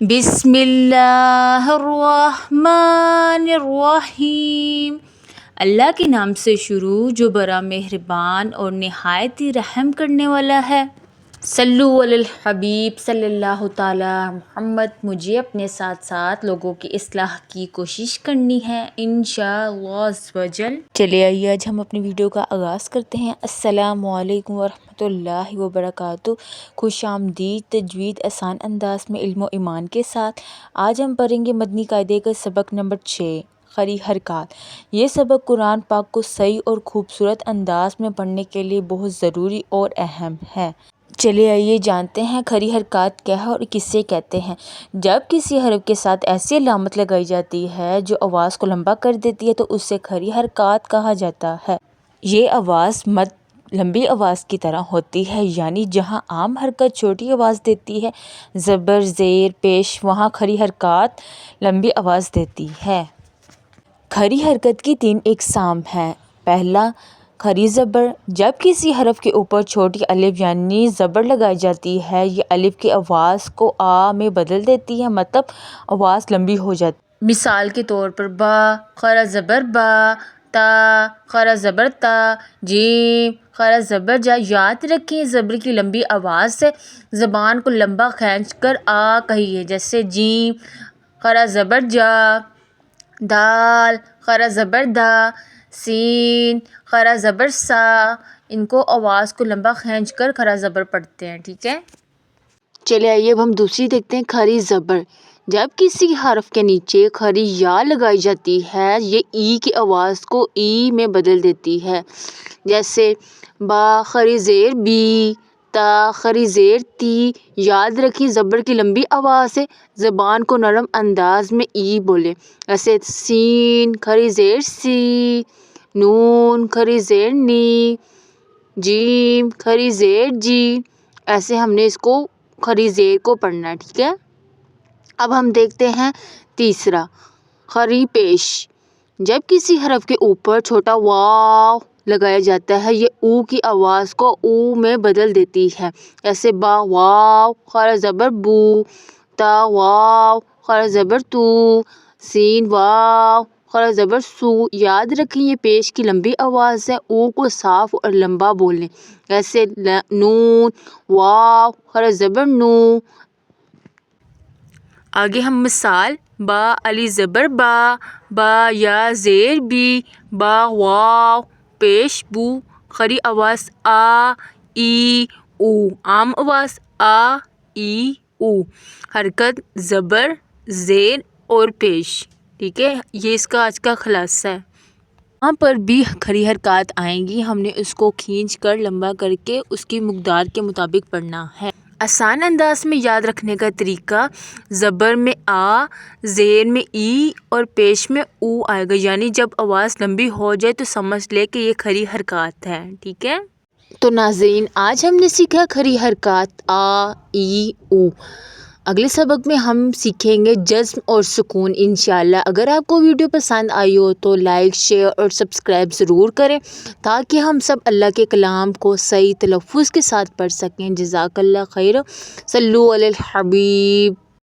بسم اللہ الرحمن الرحیم۔ اللہ کے نام سے شروع جو بڑا مہربان اور نہایت ہی رحم کرنے والا ہے۔ صلو علی الحبیب صلی اللہ تعالی محمد۔ مجھے اپنے ساتھ ساتھ لوگوں کی اصلاح کی کوشش کرنی ہے انشاءاللہ عز و جل۔ چلے آئیے آج ہم اپنی ویڈیو کا آغاز کرتے ہیں۔ السلام علیکم ورحمۃ اللہ وبرکاتہ۔ خوش آمدید تجوید آسان انداز میں علم و ایمان کے ساتھ۔ آج ہم پڑھیں گے مدنی قاعدے کا سبق نمبر 6 کھڑی حرکات۔ یہ سبق قرآن پاک کو صحیح اور خوبصورت انداز میں پڑھنے کے لیے بہت ضروری اور اہم ہے۔ چلے آئیے جانتے ہیں کھڑی حرکات کیا ہے اور کسے کہتے ہیں۔ جب کسی حرف کے ساتھ ایسی علامت لگائی جاتی ہے جو آواز کو لمبا کر دیتی ہے تو اسے کھڑی حرکات کہا جاتا ہے۔ یہ آواز مد لمبی آواز کی طرح ہوتی ہے، یعنی جہاں عام حرکت چھوٹی آواز دیتی ہے، زبر زیر پیش، وہاں کھڑی حرکات لمبی آواز دیتی ہے۔ کھڑی حرکت کی 3 اقسام ہیں۔ پہلا، کھڑی زبر۔ جب کسی حرف کے اوپر چھوٹی الف یعنی زبر لگائی جاتی ہے، یہ الف کی آواز کو آ میں بدل دیتی ہے، مطلب آواز لمبی ہو جاتی ہے۔ مثال کے طور پر با خڑا زبر با، تا خڑا زبر تا، جیم خڑا زبر جا۔ یاد رکھیں زبر کی لمبی آواز سے زبان کو لمبا کھینچ کر آ کہیے، جیسے جیم خڑا زبر جا، دال خڑا زبر دا، سین خڑا زبر سا۔ ان کو آواز کو لمبا کھینچ کر خڑا زبر پڑھتے ہیں، ٹھیک ہے۔ چلے آئیے اب ہم دوسری دیکھتے ہیں کھڑی زبر۔ جب کسی حرف کے نیچے کھڑی یا لگائی جاتی ہے، یہ ای کی آواز کو ای میں بدل دیتی ہے، جیسے با خڑی زیر بی، تا خڑی زیر تی۔ یاد رکھیں زبر کی لمبی آواز سے زبان کو نرم انداز میں ای بولے، ایسے سین کھڑی زیر سی، نون کھڑی زیر نی، جیم کھڑی زیر جی۔ ایسے ہم نے اس کو کھڑی زیر کو پڑھنا ہے، ٹھیک ہے۔ اب ہم دیکھتے ہیں تیسرا، کھڑی پیش۔ جب کسی حرف کے اوپر چھوٹا واو لگایا جاتا ہے، یہ او کی آواز کو او میں بدل دیتی ہے، ایسے با واو خڑا زبر بو، تا واو خڑا زبر تو، سین واو خڑا زبر سو۔ یاد رکھیں یہ پیش کی لمبی آواز ہے، او کو صاف اور لمبا بولیں، ایسے نون واو خڑا زبر نو۔ آگے ہم مثال، با علی زبر با، با یا زیر بی، با واو پیش بو، کھڑی آواز آ ای او، عام آواز آ ای او، حرکت زبر زیر اور پیش، ٹھیک ہے۔ یہ اس کا آج کا خلاصہ ہے۔ یہاں پر بھی کھڑی حرکات آئیں گی، ہم نے اس کو کھینچ کر لمبا کر کے اس کی مقدار کے مطابق پڑھنا ہے۔ آسان انداز میں یاد رکھنے کا طریقہ، زبر میں آ، زیر میں ای اور پیش میں او آئے گا، یعنی جب آواز لمبی ہو جائے تو سمجھ لے کہ یہ کھڑی حرکات ہے، ٹھیک ہے۔ تو ناظرین آج ہم نے سیکھا کھڑی حرکات آ ای او۔ اگلے سبق میں ہم سیکھیں گے جزم اور سکون انشاءاللہ۔ اگر آپ کو ویڈیو پسند آئی ہو تو لائک، شیئر اور سبسکرائب ضرور کریں تاکہ ہم سب اللہ کے کلام کو صحیح تلفظ کے ساتھ پڑھ سکیں۔ جزاک اللہ خیر۔ صلو علی الحبیب۔